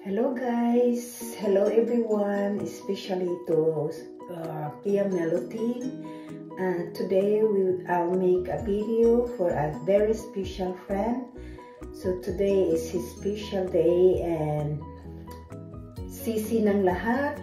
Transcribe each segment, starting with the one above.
Hello guys, hello everyone, especially to Pia Melody. Today I'll make a video for a very special friend. So today is his special day and sisi ng lahat.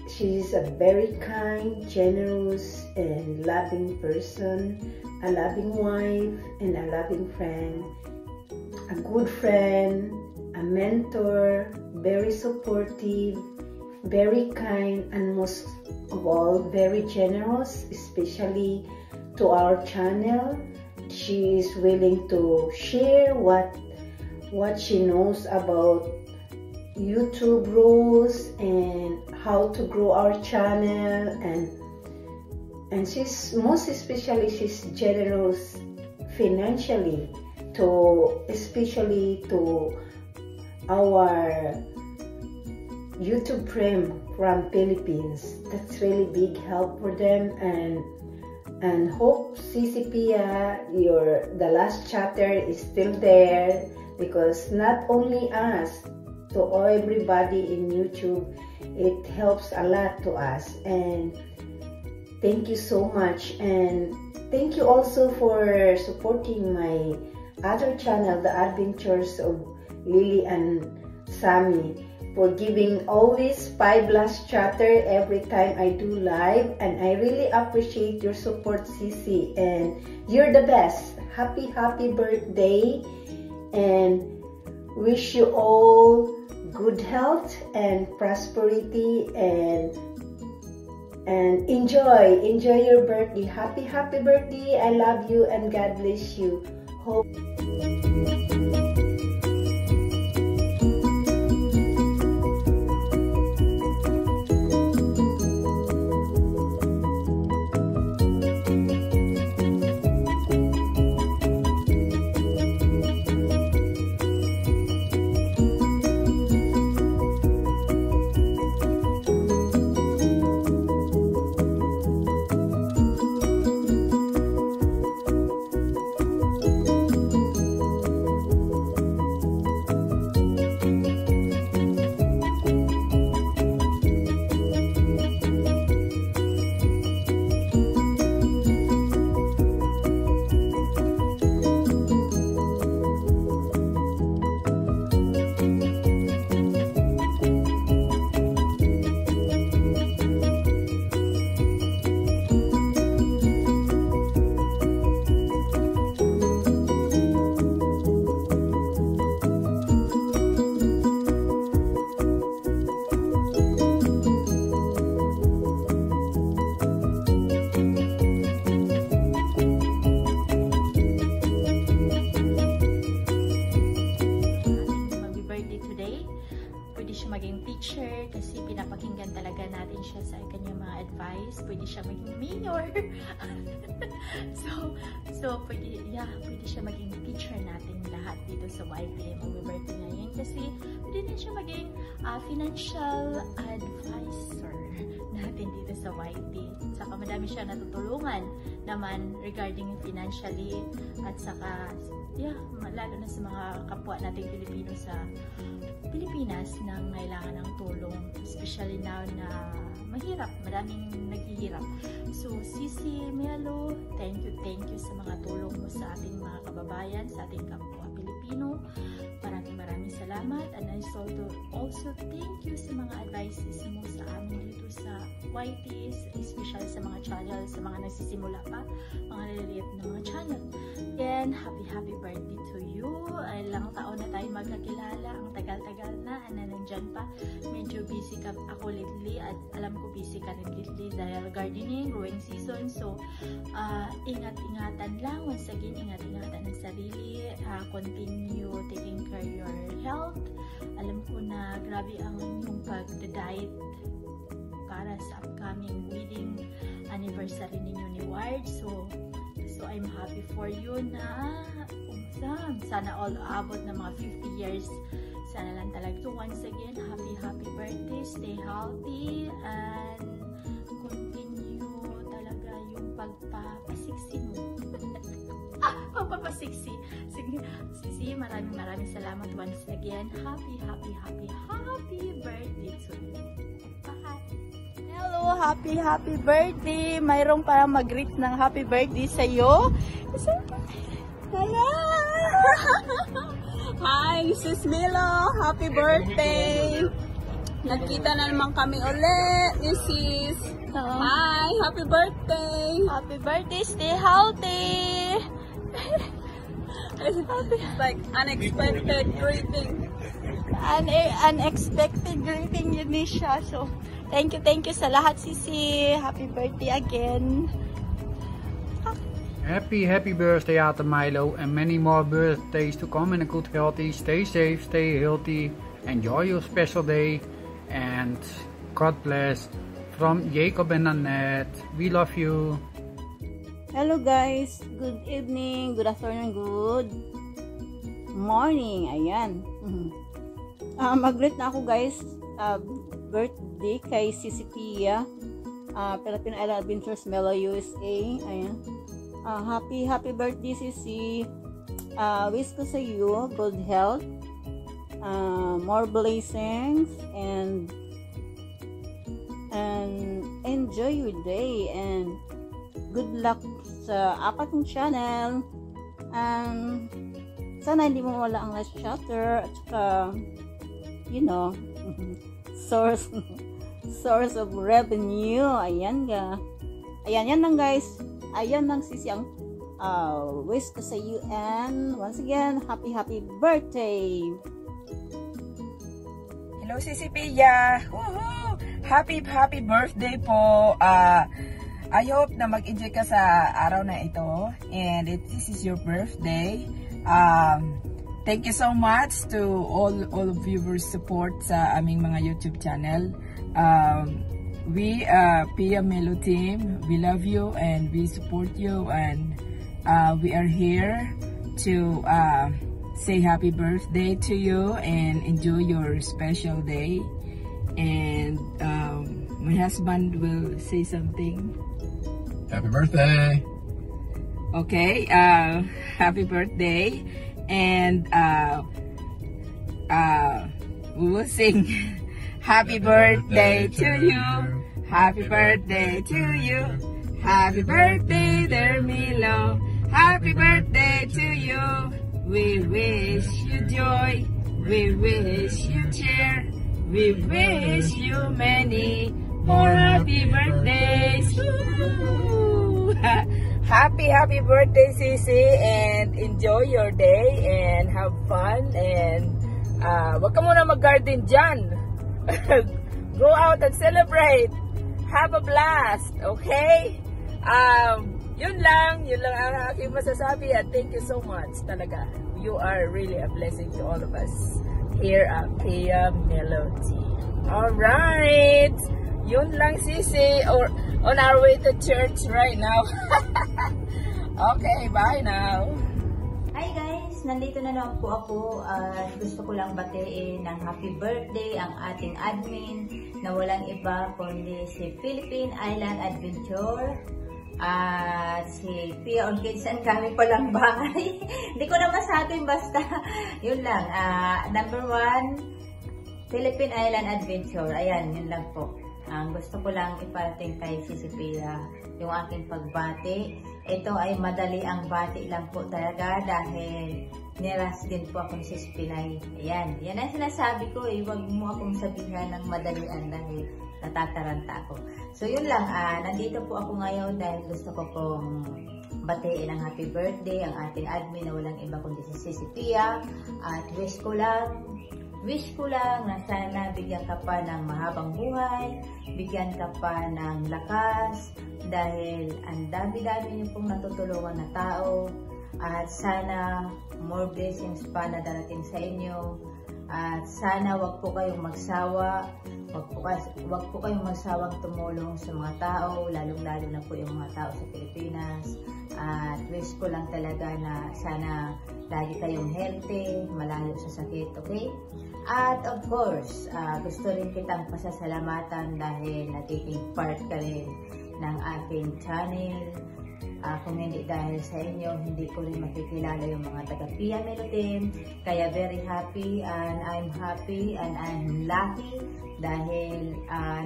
She is a very kind, generous and loving person, a loving wife and a loving friend, a good friend, a mentor, very supportive, very kind, and most of all, very generous, especially to our channel. She is willing to share what she knows about YouTube rules and how to grow our channel, and she's most especially she's generous financially especially to our YouTube friend from Philippines. That's really big help for them, and hope Sisi Pia, the last chapter is still there, because not only us, to everybody in YouTube, it helps a lot to us. And thank you so much, and thank you also for supporting my other channel, The Adventures of Lily and Sammy, for giving always 5 last chapter every time I do live, and I really appreciate your support, Sisi, and you're the best. Happy birthday, and wish you all good health and prosperity, and enjoy your birthday. Happy birthday. I love you and God bless you. Hope maging teacher kasi pinapakinggan talaga natin siya sa kanyang mga advice. Pwede siya maging mayor. so pwede siya maging teacher natin lahat dito sa YPM. Mag-birthday ngayon kasi pwede din siya maging financial advisor natin dito sa YT. Saka madami siya natutulungan naman regarding financially, at saka lalo na sa mga kapwa nating Pilipino sa Pilipinas na kailangan ng tulong, especially now na mahirap, maraming naghihirap. So Sisi Melo, thank you sa mga tulong mo sa ating mga kababayan, sa ating kapwa Pilipino. Maraming salamat, and I also thank you sa mga advices mo sa amin dito sa YTs, especially sa mga channel, sa mga nagsisimula pa, mga naliliit na mga channel. Then happy birthday to you. Ilang taon na tayo magkakilala, ang tagal-tagal na nandyan pa. Medyo busy ka ako lately, at alam ko busy ka rin lately dahil gardening, growing season. So ingat-ingatan lang, once again, ingat-ingatan ng sarili, continue taking care of your health. Alam ko na grabe ang inyong pag-diet para sa upcoming wedding anniversary ninyo ni Ward. So I'm happy for you na sana all abot na mga 50 years. Sana lang talaga. So once again, happy birthday, stay healthy, and continue talaga yung pagpapasiksi mo. magpapasiksi. Sige, Sisi, maraming salamat once again. Happy birthday to you. Bye! Hello, happy birthday! Mayroong pa mag-greet ng happy birthday sa'yo. Hello! Hi, Sis Milo! Happy birthday! Nagkita na naman kami ulit ni Sis. Hi, happy birthday! Happy birthday, stay healthy! It's like unexpected greeting. Unexpected greeting yun ni siya. So, thank you sa lahat, Sisi. Happy birthday again. Happy birthday, Ate Milo, and many more birthdays to come in a good healthy. Stay safe, stay healthy, enjoy your special day, and God bless. From Jacob and Annette, we love you. Hello guys, good evening, good afternoon, good morning. Ayan. Mag-greet na ako guys. Birthday kay Sisi Pia. Philippine Island Adventures, Melo, USA. Ayan. Happy birthday, Sisi. Wish ko sa iyo good health, more blessings, and enjoy your day, and good luck sa apat ng channel. Sana hindi mo wala ang last chapter, at saka you know, source of revenue. Ayan yan lang guys. Ayan lang, Sisi, ang wish ko sa you, and once again, happy birthday. Hello, Sisi Pia. Woohoo! Happy birthday po. I hope na mag-enjoy ka sa araw na ito, and this is your birthday. Thank you so much to all of viewers support sa aming mga YouTube channel. We Pia Melo team, we love you and we support you, and we are here to say happy birthday to you and enjoy your special day. And my husband will say something. Happy birthday! Okay, happy birthday, and we will sing happy birthday to you, happy birthday to you, happy birthday dear Milo, happy birthday to you. We wish you joy, we wish you cheer, we wish you many more happy birthdays. Happy birthday, Sisi, and enjoy your day and have fun, and wag ka muna mag-garden dyan. Go out and celebrate. Have a blast, okay? Yun lang ang aking masasabi, and thank you so much talaga. You are really a blessing to all of us here at Pia Melo team. Alright, yun lang, Sisi, or on our way to church right now. Okay, bye now. Hi guys, nandito na naman po ako. Gusto ko lang batiin ng happy birthday ang ating admin na walang iba kundi si Philippine Island Adventure at si Pia Orchid. Saan kami palang bahay? Hindi ko na masabi, basta yun lang. Number 1, Philippine Island Adventure. Ayan, yun lang po. Gusto ko lang iparating kay Sisi Pia yung aking pagbati. Ito ay madali ang bati lang po talaga dahil niras din po akong Sis Pinay. Ayan, yan ang sinasabi ko, huwag mo akong sabihan ng madalian dahil natataranta ako. So yun lang, nandito po ako ngayon dahil gusto ko pong batiin ng happy birthday ang ating admin na walang iba kundi si Sisi Pia, at wish ko lang na sana bigyan ka pa ng mahabang buhay, bigyan ka pa ng lakas, dahil ang dami-dami niyo pong natutulungan na tao, at sana more blessings pa na darating sa inyo, at sana wag po kayong magsawa, wag po kayong magsawang tumulong sa mga tao, lalong-lalo na po yung mga tao sa Pilipinas. At wish ko lang talaga na sana lagi kayong healthy, malayo sa sakit, okay? At of course, gusto rin kitang pasasalamatan dahil nagiging part ka rin ng aking channel. Kung hindi dahil sa inyo, hindi ko rin makikilala yung mga taga Pia Milutin. Kaya very happy and I'm happy and I'm lucky dahil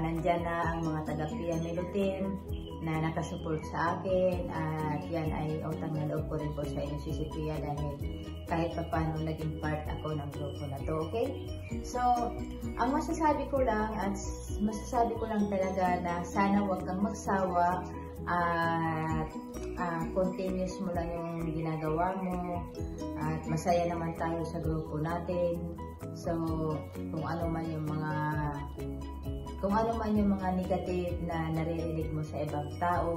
nandyan na ang mga taga Pia Milutin na nakasupport sa akin, at yan ay utang na loob ko rin po sa inyo, si Pia, dahil kahit pa paano naging part ako ng grupo na to, okay? So, ang masasabi ko lang talaga na sana huwag kang magsawa at continuous mo lang yung ginagawa mo, at masaya naman tayo sa grupo natin. So, kung ano man yung mga negative na naririnig mo sa ibang tao,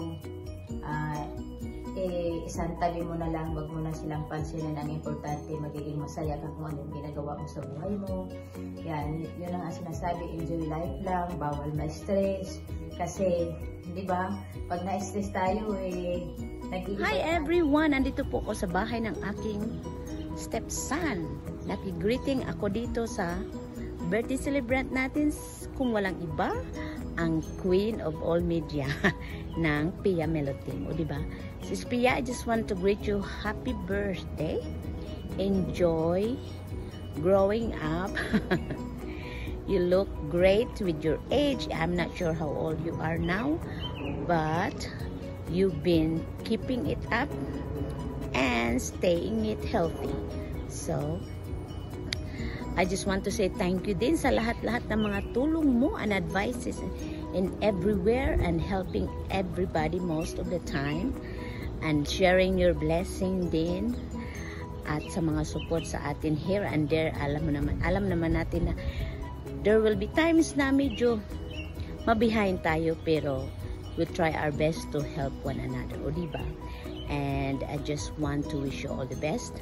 isantabi mo na lang, wag mo na silang pansinin. Ang importante, magiging masaya ka kung anong ginagawa mo sa buhay mo. Yan, yun ang sinasabi, enjoy life lang, bawal ma-stress. Kasi, di ba, pag na-stress tayo, Hi everyone! Andito po ako sa bahay ng aking stepson. Nakigreeting ako dito sa birthday celebrant natin, kung walang iba, ang queen of all media ng Pia Milutin. O diba? Sis Pia, I just want to greet you happy birthday. Enjoy growing up. You look great with your age. I'm not sure how old you are now, but you've been keeping it up and staying it healthy. So, I just want to say thank you din sa lahat-lahat ng mga tulong mo and advices in everywhere, and helping everybody most of the time, and sharing your blessing din, at sa mga support sa atin here and there. Alam naman natin na there will be times na medyo mabihind tayo, pero we'll try our best to help one another, o diba? And I just want to wish you all the best.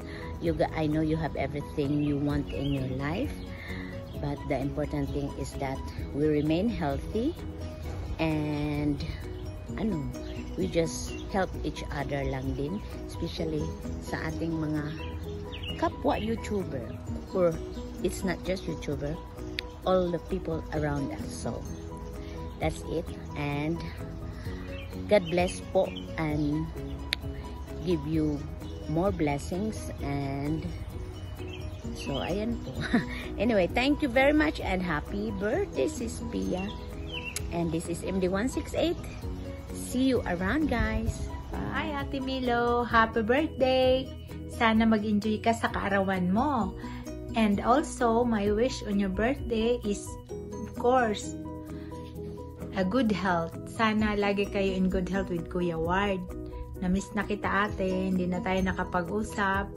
I know you have everything you want in your life, but the important thing is that we remain healthy, and we just help each other lang din, especially sa ating mga kapwa YouTuber, or it's not just YouTuber, all the people around us. So that's it, and God bless po and give you more blessings. And so ayan po. Anyway, thank you very much and happy birthday, Sis Pia. And this is MD168. See you around, guys. Hi Ate Milo, happy birthday. Sana mag-enjoy ka sa kaarawan mo. And also, my wish on your birthday is, of course, a good health. Sana lagi kayo in good health with Kuya Ward. Na-miss na kita, ate, hindi na tayo nakapag-usap,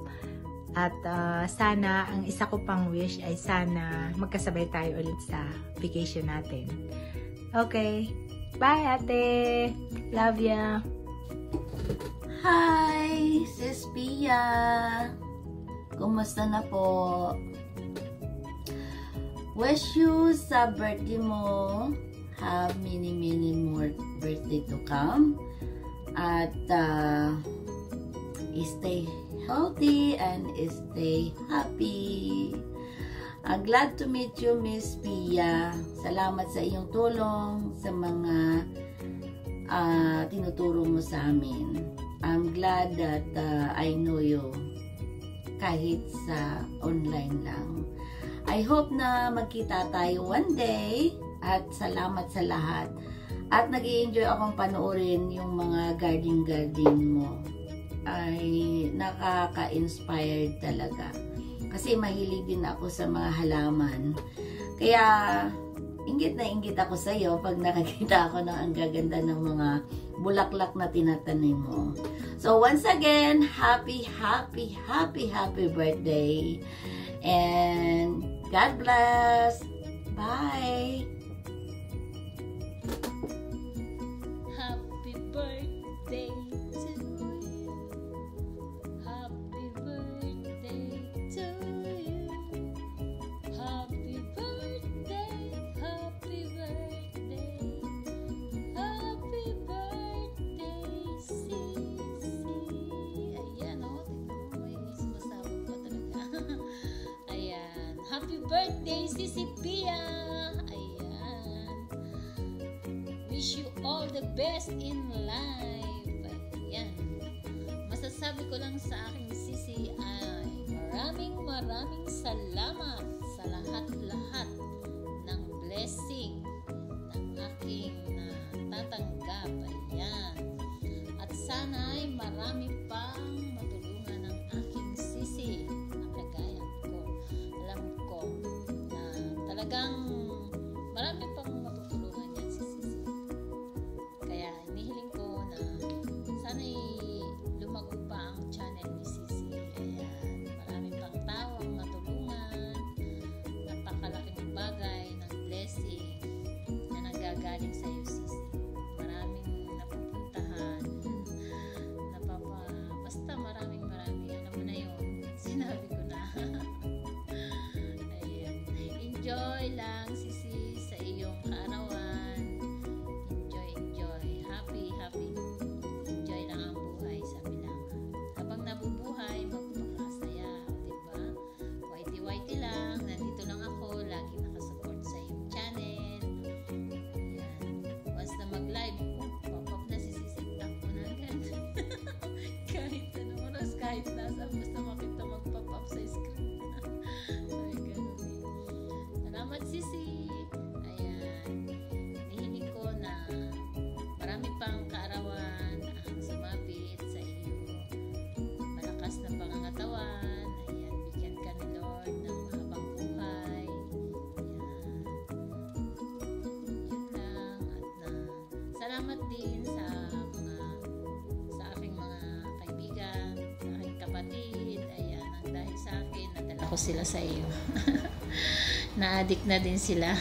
at sana ang isa ko pang wish ay sana magkasabay tayo ulit sa vacation natin. Okay, bye ate, love ya. Hi Sis Pia, kumusta na po? Wish you sa birthday mo, have many more birthday to come. At stay healthy and stay happy. Glad to meet you, Miss Pia. Salamat sa iyong tulong sa mga tinuturo mo sa amin. I'm glad that I know you kahit sa online lang. I hope na magkita tayo one day, at salamat sa lahat. At nag-i-enjoy akong panoorin yung mga garden mo. Ay nakaka-inspired talaga. Kasi mahilig din ako sa mga halaman. Kaya inggit na inggit ako sa iyo pag nakakita ako ng ang gaganda ng mga bulaklak na tinatanim mo. So once again, happy birthday. And God bless. Bye. Birthday to you. Happy birthday to you. Happy birthday, happy birthday. Happy birthday, Sisi. Ayan, oh, tingnan mo, may sumasabog pa talaga. Ayan, happy birthday, Sisi Pia. Ayan. Wish you all the best in life. Ayan. masasabi ko lang sa aking sisi ay maraming salamat sa lahat-lahat ng blessing ng aking natatanggap. Ayan. At sana ay marami pang matulungan ng aking sisi na kagaya ko. Alam ko na talagang marami pang matutulungan yan si sisi. Kaya inihiling ko na sana'y lumago pa ang channel ni sisi. Ayan. Marami pang tao ang matulungan. Napakalaking bagay ng blessing na nanggagaling sa iyo, sisi. Maraming napupuntahan. Basta maraming. Alam mo na yun. Sinabi ko na. Ayan. Enjoy lang, sisi, sa iyong kaarawan. Enjoy. Happy. Enjoy lang ang buhay, sabi lang. Habang nabubuhay, magpapakasaya. Diba? Whitey lang. Nandito lang ako. Lagi nakasupport sa iyong channel. Ayan. Once na mag-live, pop-up na si sisi. Takbo na agad. Kahit anong oras, kahit nasa, basta makita mag-pop-up sa screen. Ay, ganun. Salamat, sisi. Ayan. Hinihiling ko na marami pang kaarawan ang sumapit sa iyo. Malakas na pangangatawan. Ayan. Bigyan ka ni Lord ng mahabang buhay. Ayan. Yun lang. At salamat din sa aking mga kaibigan, sa aking kapatid. Ayan. Ang dahil sa akin, nadala ko sila sa iyo. Na-addict na din sila.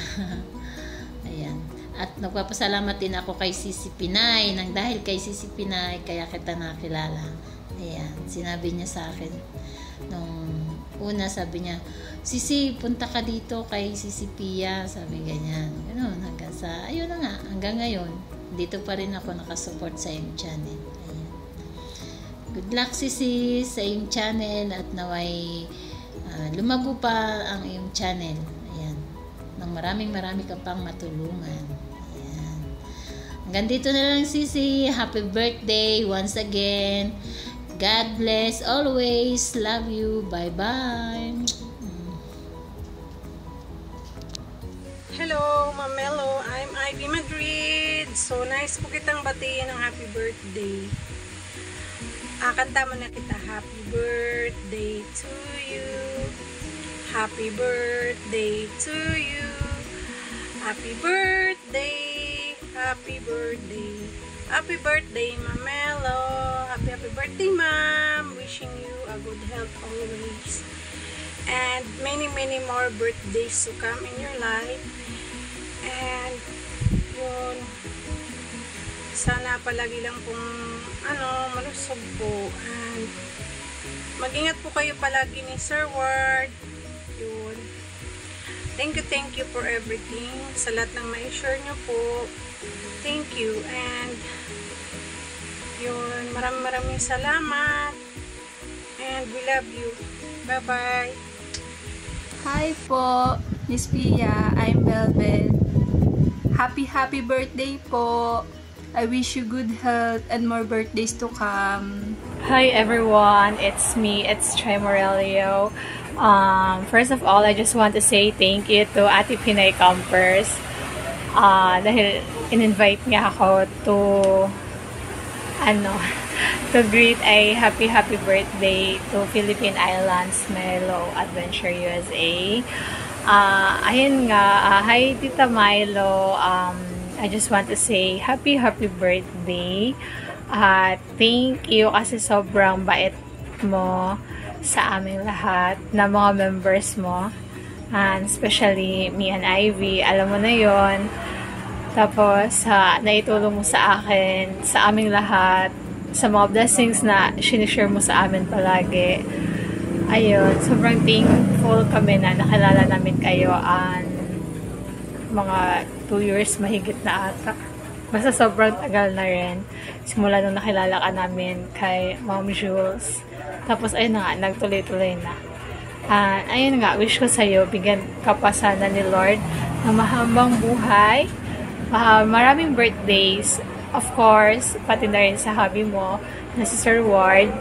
Ayan. At nagpapasalamat din ako kay Sisi Pinay. Nang dahil kay Sisi Pinay, kaya kita nakilala. Ayan. Sinabi niya sa akin nung una, sabi niya, Sisi, punta ka dito kay Sisi Pia. Sabi ganyan. Ganun, hanggang sa, ayun na nga, hanggang ngayon, dito pa rin ako nakasupport sa iyong channel. Ayan. Good luck, Sisi, sa iyong channel at naway lumago pa ang iyong channel. Ayan. Nang marami ka pang matulungan. Ayan. Hanggang dito na lang, Sisi. Happy birthday once again. God bless always. Love you. Bye-bye. Hello, Mamelo. I'm Ivy Madrid. So nice po kitang batiin ng happy birthday. Kanta mo na kita. Happy birthday to you. Happy birthday to you. Happy birthday. Happy birthday. Happy birthday, Mamelo. Happy birthday, Ma'am. Wishing you a good health always. And many more birthdays to come in your life. And yun, sana palagi lang pong malusog po. And mag-ingat po kayo palagi ni Sir Ward. Yun. Thank you for everything. Sa lahat ng ma-share nyo po. Thank you. And yun, maraming salamat. And we love you. Bye-bye. Hi po, Miss Pia. I'm Velvet. Happy birthday po. I wish you good health and more birthdays to come. Hi everyone, it's me, it's Trey Morelio. First of all, I just want to say thank you to Ate Pinay Campers. Dahil in-invite niya ako to greet a happy birthday to Philippine Islands Milo Adventure USA. Ayun nga, hi Tita Milo. I just want to say happy birthday. Thank you kasi sobrang bait mo sa aming lahat na mga members mo. And especially me and Ivy, alam mo na yon. Tapos, naitulong mo sa akin, sa aming lahat, sa mga blessings na sinishare mo sa amin palagi. Ayun, sobrang thankful kami na nakilala namin kayo mga 2 years mahigit na ata. Basta sobrang tagal na rin. Simula nung nakilala ka namin kay Mom Jules. Tapos ayun na nga, nagtuloy-tuloy na. Ayun nga, wish ko sa'yo, bigyan ka pa sana ni Lord na mahabang buhay. Maraming birthdays. Of course, pati na rin sa hubby mo na si Sir Ward.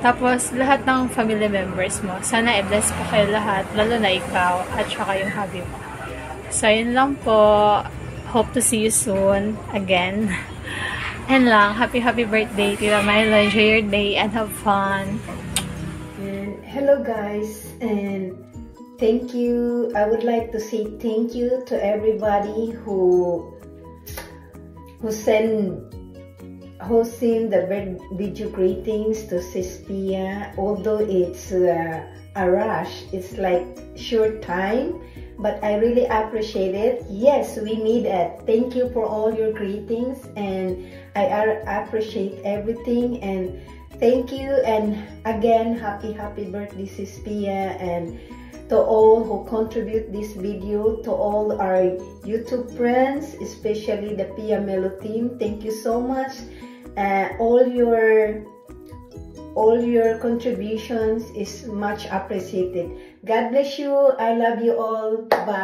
Tapos, lahat ng family members mo, sana i-bless po kayo lahat, lalo na ikaw, at saka yung hubby mo. So, yun lang po. Hope to see you soon again. And lang, happy birthday, Tita Milo. Enjoy your day and have fun. And hello guys, and thank you. I would like to say thank you to everybody who sent the video greetings to Sis Pia. Although it's a rush, it's like short time, but I really appreciate it. Yes, we need it. Thank you for all your greetings, and I appreciate everything, and thank you. And again, happy birthday, Sis Pia, and to all who contribute this video, to all our YouTube friends, especially the Pia Melo team. Thank you so much. All your contributions is much appreciated. God bless you. I love you all. Bye.